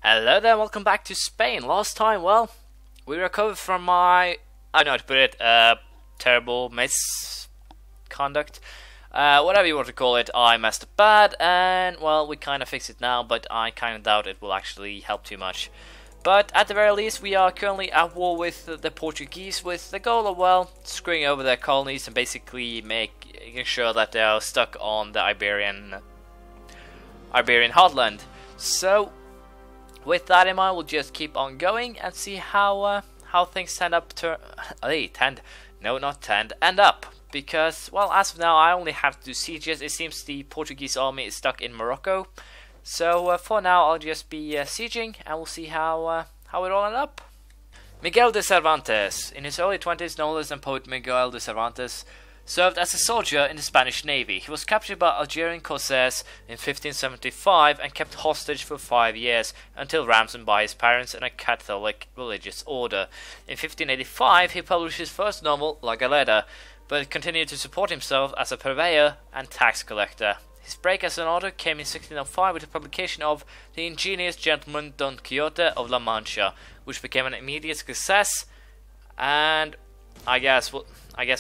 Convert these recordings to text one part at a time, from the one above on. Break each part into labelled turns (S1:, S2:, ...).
S1: Hello there, welcome back to Spain. Last time, well, we recovered from my, I don't know how to put it, terrible misconduct. Whatever you want to call it, I messed up bad, and, well, we kind of fixed it now, but I kind of doubt it will actually help too much. But at the very least, we are currently at war with the Portuguese, with the goal of, well, screwing over their colonies and basically making sure that they are stuck on the Iberian heartland. So, with that in mind, we'll just keep on going and see how things end up end up. Because, well, as of now, I only have to do sieges. It seems the Portuguese army is stuck in Morocco. So for now, I'll just be sieging, and we'll see how it all ends up. Miguel de Cervantes, in his early 20s, novelist and poet Miguel de Cervantes served as a soldier in the Spanish Navy. He was captured by Algerian corsairs in 1575 and kept hostage for 5 years until ransomed by his parents in a Catholic religious order. In 1585, he published his first novel, La Galera, but continued to support himself as a purveyor and tax collector. His break as an author came in 1605 with the publication of The Ingenious Gentleman Don Quixote of La Mancha, which became an immediate success, and I guess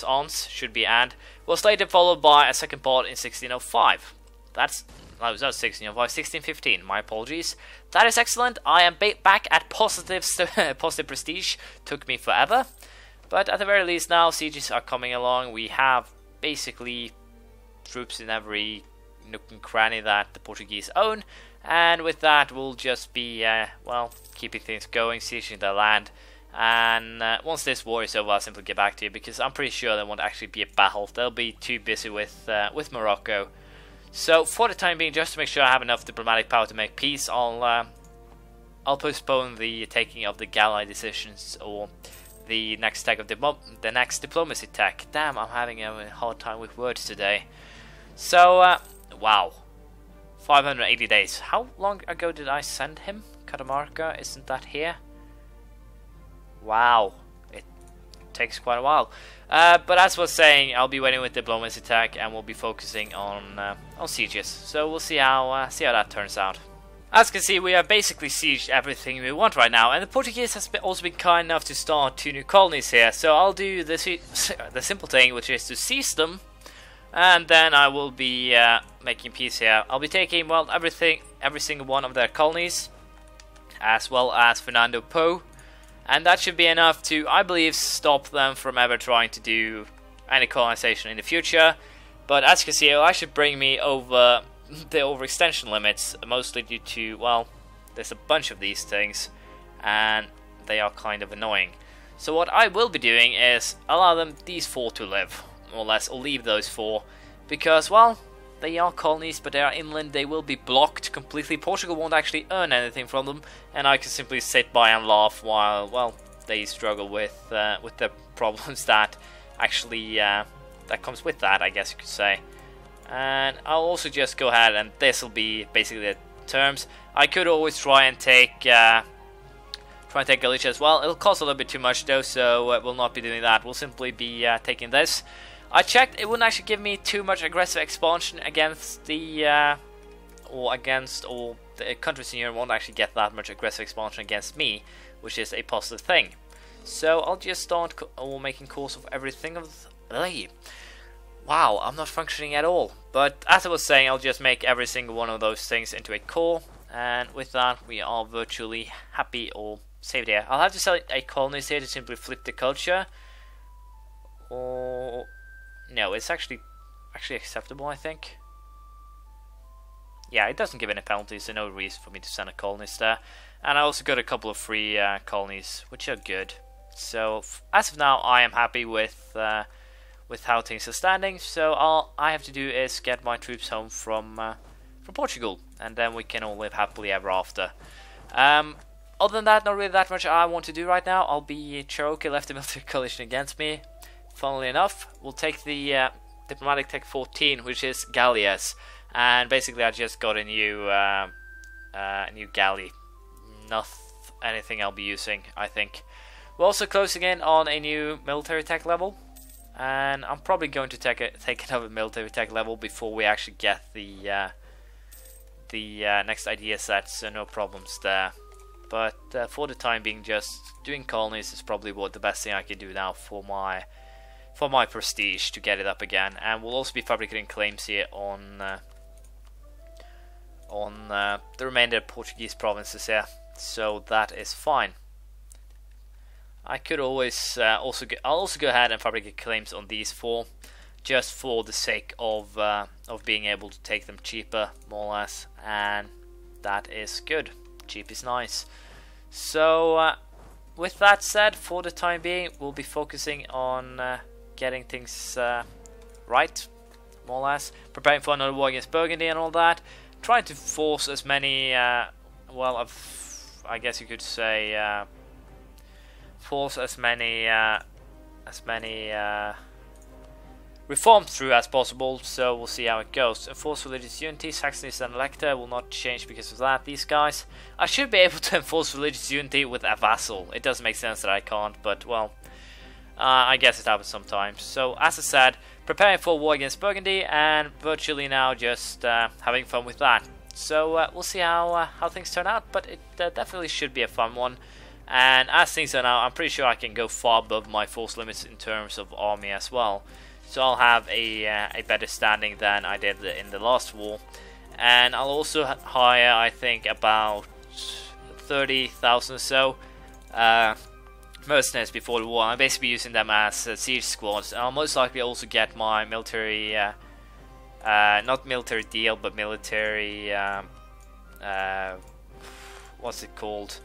S1: ons should be and was later followed by a second part in 1605. That was not 1605, 1615. My apologies. That is excellent. I am back at positive prestige. Took me forever, but at the very least now sieges are coming along. We have basically troops in every nook and cranny that the Portuguese own, and with that we'll just be well, keeping things going, sieging their land. And once this war is over, I'll simply get back to you, because I'm pretty sure there won't actually be a battle. They'll be too busy with Morocco. So for the time being, just to make sure I have enough diplomatic power to make peace, I'll postpone the taking of the Galley decisions, or the next tech of the next diplomacy tech. Damn, I'm having a hard time with words today. So wow, 580 days. How long ago did I send him? Catamarca, isn't that here? Wow, it takes quite a while. But as I was saying, I'll be waiting with diplomacy attack, and we'll be focusing on sieges. So we'll see how that turns out. As you can see, we have basically sieged everything we want right now, and the Portuguese has also been kind enough to start 2 new colonies here. So I'll do the simple thing, which is to seize them, and then I will be making peace here. I'll be taking, well, every single one of their colonies, as well as Fernando Po. And that should be enough to, I believe, stop them from ever trying to do any colonization in the future. But as you can see, it'll actually bring me over the overextension limits, mostly due to, well, there's a bunch of these things, and they are kind of annoying. So what I will be doing is allow these 4 to live, more or less, or leave those 4, because, well, they are colonies, but they are inland. They will be blocked completely. Portugal won't actually earn anything from them, and I can simply sit by and laugh while, well, they struggle with the problems that actually that comes with that, I guess you could say. And I'll also just go ahead, and this will be basically the terms. I could always try and take Galicia as well. It'll cost a little bit too much though, so we'll not be doing that. We'll simply be taking this. I checked, it wouldn't actually give me too much aggressive expansion against the countries in Europe won't actually get that much aggressive expansion against me, which is a positive thing. So I'll just start making calls of everything Wow, I'm not functioning at all. But as I was saying, I'll just make every single one of those things into a core, and with that we are virtually happy or saved here. I'll have to sell a colonist here to simply flip the culture, or no, it's actually acceptable, I think. Yeah, it doesn't give any penalties, so no reason for me to send a colonist there. And I also got a couple of free colonies, which are good. So as of now, I am happy with how things are standing. So all I have to do is get my troops home from Portugal, and then we can all live happily ever after. Other than that, not really that much I want to do right now. I'll be Cherokee left the military coalition against me. Funnily enough, we'll take the diplomatic tech 14, which is galleys, and basically I just got a new galley. Not anything I'll be using, I think. We're also closing in on a new military tech level, and I'm probably going to take another military tech level before we actually get the next idea set, so no problems there. But for the time being, just doing colonies is probably the best thing I can do now for my prestige to get it up again. And we'll also be fabricating claims here on the remainder of Portuguese provinces here, so that is fine. I could always I'll also go ahead and fabricate claims on these 4, just for the sake of being able to take them cheaper, more or less, and that is good. Cheap is nice. So with that said, for the time being, we'll be focusing on getting things right, more or less, preparing for another war against Burgundy and all that, trying to force as many well, I guess you could say force as many reforms through as possible, so we'll see how it goes. Enforce religious unity, Saxony and Elector will not change because of that. These guys, I should be able to enforce religious unity with a vassal. It doesn't make sense that I can't, but well, I guess it happens sometimes. So as I said, preparing for war against Burgundy, and virtually now just having fun with that. So we'll see how things turn out, but it definitely should be a fun one. And as things are now, I'm pretty sure I can go far above my force limits in terms of army as well. So I'll have a better standing than I did in the last war. And I'll also hire, I think, about 30,000 or so mercenaries before the war. I'm basically using them as siege squads. And I'll most likely also get my military, not military deal, but military, what's it called?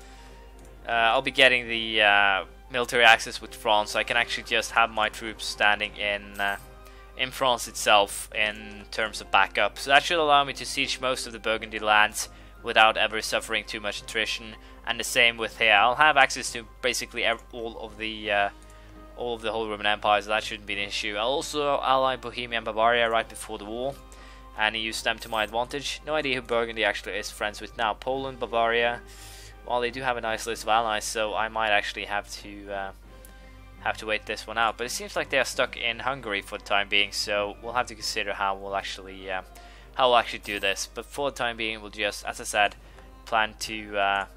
S1: I'll be getting the military access with France, so I can actually just have my troops standing in France itself in terms of backup. So that should allow me to siege most of the Burgundy lands without ever suffering too much attrition. And the same with here. I'll have access to basically all of the Holy Roman Empire, so that shouldn't be an issue. I'll also ally Bohemia and Bavaria right before the war, and use them to my advantage. No idea who Burgundy actually is friends with now. Poland, Bavaria. Well, they do have a nice list of allies, so I might actually have to wait this one out. But it seems like they are stuck in Hungary for the time being, so we'll have to consider how we'll actually do this. But for the time being, we'll just, as I said, plan to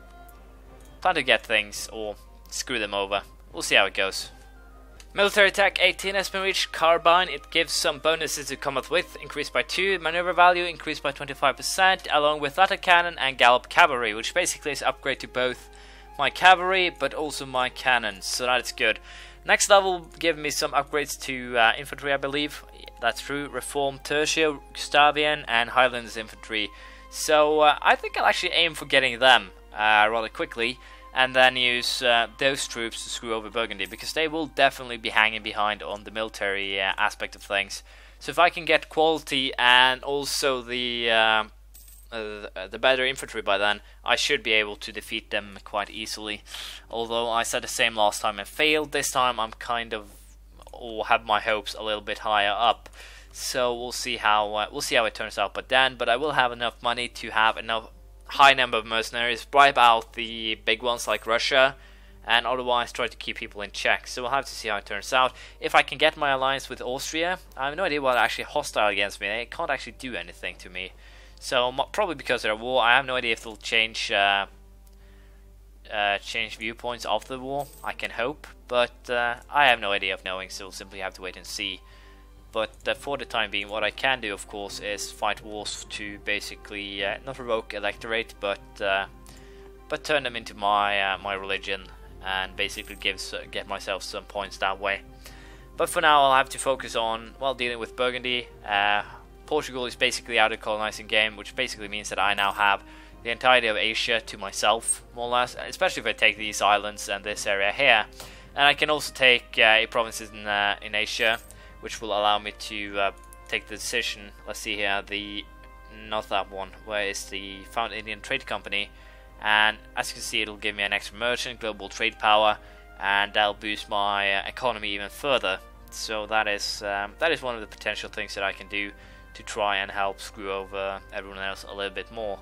S1: get things or screw them over. We'll see how it goes. Military attack 18 has been reached. Carbine, it gives some bonuses to combat with, increased by 2, maneuver value increased by 25%, along with attack cannon and gallop cavalry, which basically is an upgrade to both my cavalry but also my cannons, so that's good. Next level give me some upgrades to infantry, I believe. That's true. Reform Tertia, Gustavian and Highlands infantry. So I think I'll actually aim for getting them rather quickly, and then use those troops to screw over Burgundy, because they will definitely be hanging behind on the military aspect of things. So if I can get quality and also the better infantry by then, I should be able to defeat them quite easily. Although I said the same last time and failed, this time I'm kind of, or have my hopes a little bit higher up. So we'll see how it turns out. But I will have enough money to have enough high number of mercenaries, bribe out the big ones like Russia, and otherwise try to keep people in check. So we'll have to see how it turns out. If I can get my alliance with Austria, I have no idea what actually hostile against me. They can't actually do anything to me. So probably because they're at war. I have no idea if they'll change viewpoints of the war. I can hope, but I have no idea of knowing. So we'll simply have to wait and see. But for the time being, what I can do, of course, is fight wars to basically not revoke electorate, but turn them into my my religion, and basically get myself some points that way. But for now, I'll have to focus on, well, dealing with Burgundy. Portugal is basically out of the colonizing game, which basically means that I now have the entirety of Asia to myself, more or less. Especially if I take these islands and this area here, and I can also take provinces in Asia, which will allow me to take the decision. Let's see here, not that one, where is the Found Indian Trade Company, and as you can see, it'll give me an extra merchant, global trade power, and that'll boost my economy even further. So that is one of the potential things that I can do to try and help screw over everyone else a little bit more.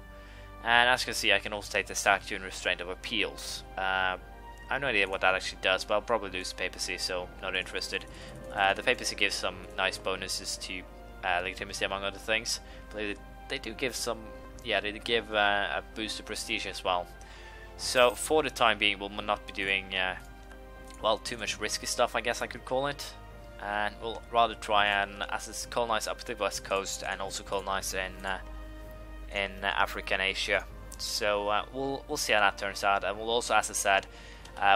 S1: And as you can see, I can also take the statute and restraint of appeals. I have no idea what that actually does, but I'll probably lose the papacy, so not interested. The papacy gives some nice bonuses to legitimacy, among other things. But they do give some, yeah, they give a boost to prestige as well. So for the time being, we'll not be doing well, too much risky stuff, I guess I could call it, and we'll rather try and colonize up the west coast and also colonize in Africa and Asia. So we'll see how that turns out, and we'll also, as I said,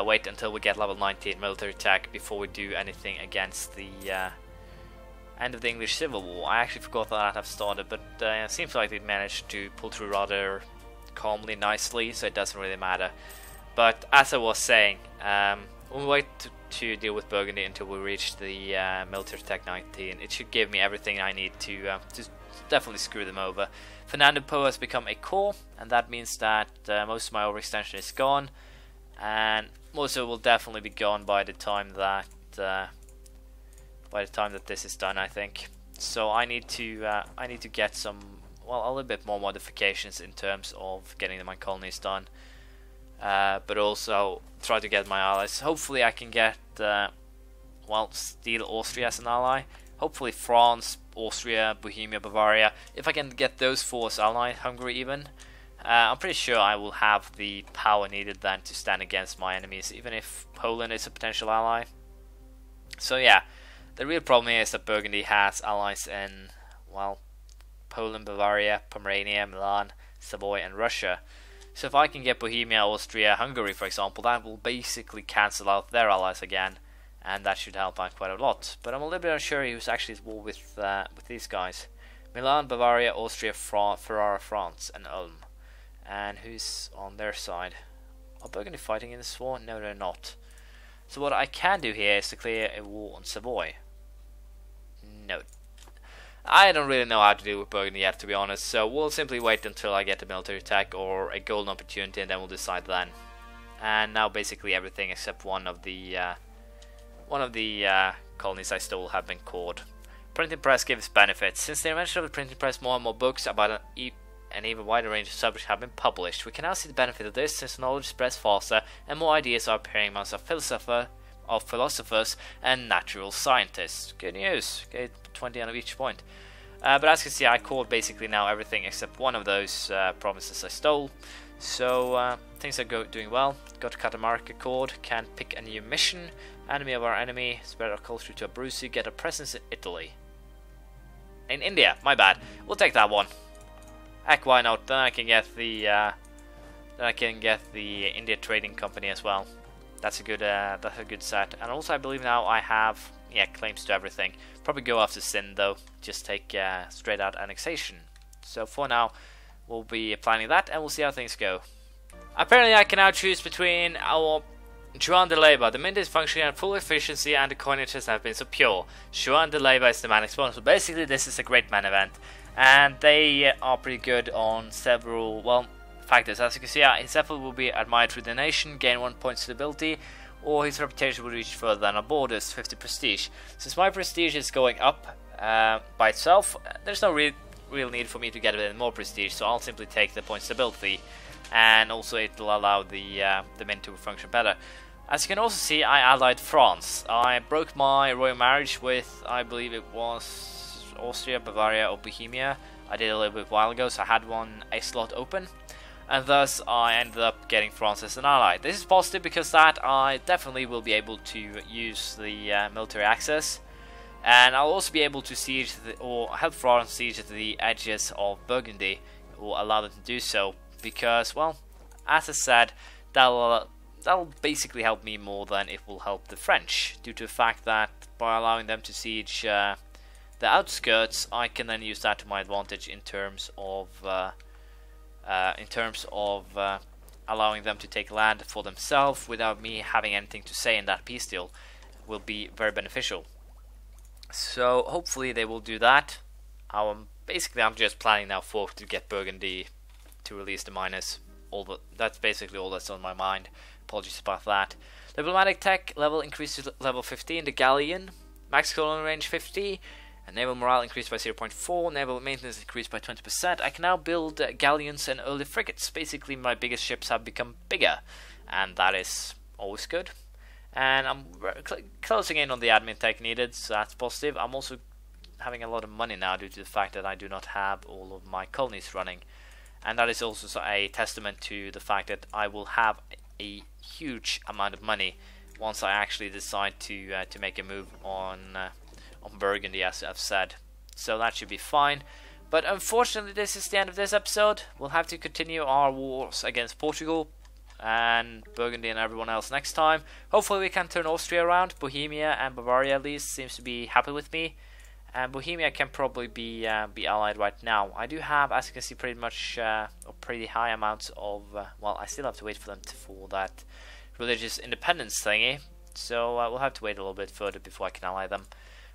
S1: wait until we get level 19 military tech before we do anything against the end of the English Civil War. I actually forgot that I've started, but it seems like they managed to pull through rather calmly, nicely, so it doesn't really matter. But as I was saying, we'll wait to deal with Burgundy until we reach the military tech 19. It should give me everything I need to definitely screw them over. Fernando Po has become a core, and that means that most of my overextension is gone, and most of it will definitely be gone by the time that this is done, I think. So I need to get some, well, a little bit more modifications in terms of getting my colonies done, but also try to get my allies. Hopefully I can get well, steal Austria as an ally. Hopefully France, Austria, Bohemia, Bavaria. If I can get those four as allies, Hungary even, I'm pretty sure I will have the power needed then to stand against my enemies, even if Poland is a potential ally. So yeah, the real problem here is that Burgundy has allies in, well, Poland, Bavaria, Pomerania, Milan, Savoy and Russia. So if I can get Bohemia, Austria, Hungary for example, that will basically cancel out their allies again, and that should help out quite a lot. But I'm a little bit unsure who's actually at war with these guys. Milan, Bavaria, Austria, Ferrara, France and Ulm. And who's on their side? Are Burgundy fighting in this war? No, they're not. So what I can do here is declare a war on Savoy. No. I don't really know how to deal with Burgundy yet, to be honest, so we'll simply wait until I get a military attack or a golden opportunity, and then we'll decide then. And now basically everything except one of the colonies I stole have been caught. Printing press gives benefits. Since the invention of the printing press, more and more books about an even wider range of subjects have been published. We can now see the benefit of this, since knowledge spreads faster and more ideas are appearing amongst our philosophers and natural scientists. Good news. Okay, 20 on each point. But as you can see, I caught basically now everything except one of those provinces I stole. So things are doing well. Got Catamarca Accord, can pick a new mission. Enemy of our enemy, spread our culture to Abruzzi, get a presence in Italy. In India, my bad. We'll take that one. Heck, why not? Then I can get the India Trading Company as well. That's a good set. And also I believe now I have claims to everything. Probably go after Sin though. Just take straight out annexation. So for now we'll be planning that, and we'll see how things go. Apparently I can now choose between our Juan de Leyva. The mint is functioning at full efficiency and the coinages have been so pure. Juan de Leyva is the man exponent. So basically this is a great man event, and they are pretty good on several, well, factors. As you can see, his effort will be admired through the nation, gain 1 point stability, or his reputation will reach further than our borders, 50 prestige. Since my prestige is going up by itself, there's no real need for me to get a bit more prestige, so I'll simply take the point stability, and also it will allow the mint to function better. As you can also see, I allied France. I broke my royal marriage with, I believe it was Austria, Bavaria or Bohemia. I did a little bit while ago, so I had a slot open, and thus I ended up getting France as an ally. This is positive because that I definitely will be able to use the military access, and I'll also be able to siege or help France siege the edges of Burgundy, or allow them to do so, because, well, as I said, that'll basically help me more than it will help the French, due to the fact that by allowing them to siege the outskirts, I can then use that to my advantage in terms of allowing them to take land for themselves without me having anything to say in that peace deal. Will be very beneficial. So hopefully they will do that. Basically I'm just planning now to get Burgundy to release the miners. That's basically all that's on my mind. Apologies about that. Diplomatic tech level increased to level 15. The galleon max colony range 50. And naval morale increased by 0.4. Naval maintenance increased by 20%. I can now build galleons and early frigates. Basically my biggest ships have become bigger, and that is always good. And I'm closing in on the admin tech needed, so that's positive. I'm also having a lot of money now due to the fact that I do not have all of my colonies running. and that is also a testament to the fact that I will have a huge amount of money once I actually decide to make a move on Burgundy, as I've said. So that should be fine. But unfortunately, this is the end of this episode. We'll have to continue our wars against Portugal and Burgundy and everyone else next time. Hopefully we can turn Austria around. Bohemia and Bavaria at least seems to be happy with me. And Bohemia can probably be allied right now. I do have, as you can see, pretty much pretty high amounts of... well, I still have to wait for them for that religious independence thingy. So we'll have to wait a little bit further before I can ally them.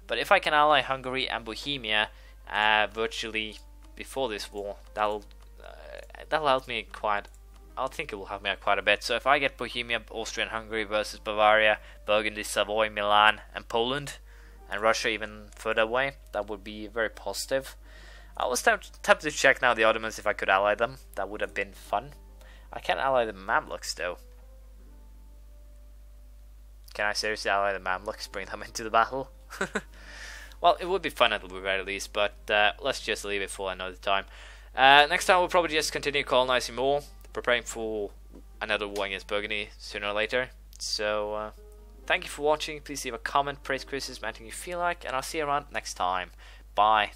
S1: But if I can ally Hungary and Bohemia virtually before this war, that'll help me quite. I think it will help me out quite a bit. So if I get Bohemia, Austria, and Hungary versus Bavaria, Burgundy, Savoy, Milan, and Poland, and Russia even further away, that would be very positive. I was tempted to check now the Ottomans if I could ally them. That would have been fun. I can't ally the Mamluks though. Can I seriously ally the Mamluks, bring them into the battle? Well, it would be fun at the very least, but let's just leave it for another time. Next time we'll probably just continue colonizing more, preparing for another war against Burgundy sooner or later. So, thank you for watching. Please leave a comment, praise, criticism, anything you feel like, and I'll see you around next time. Bye.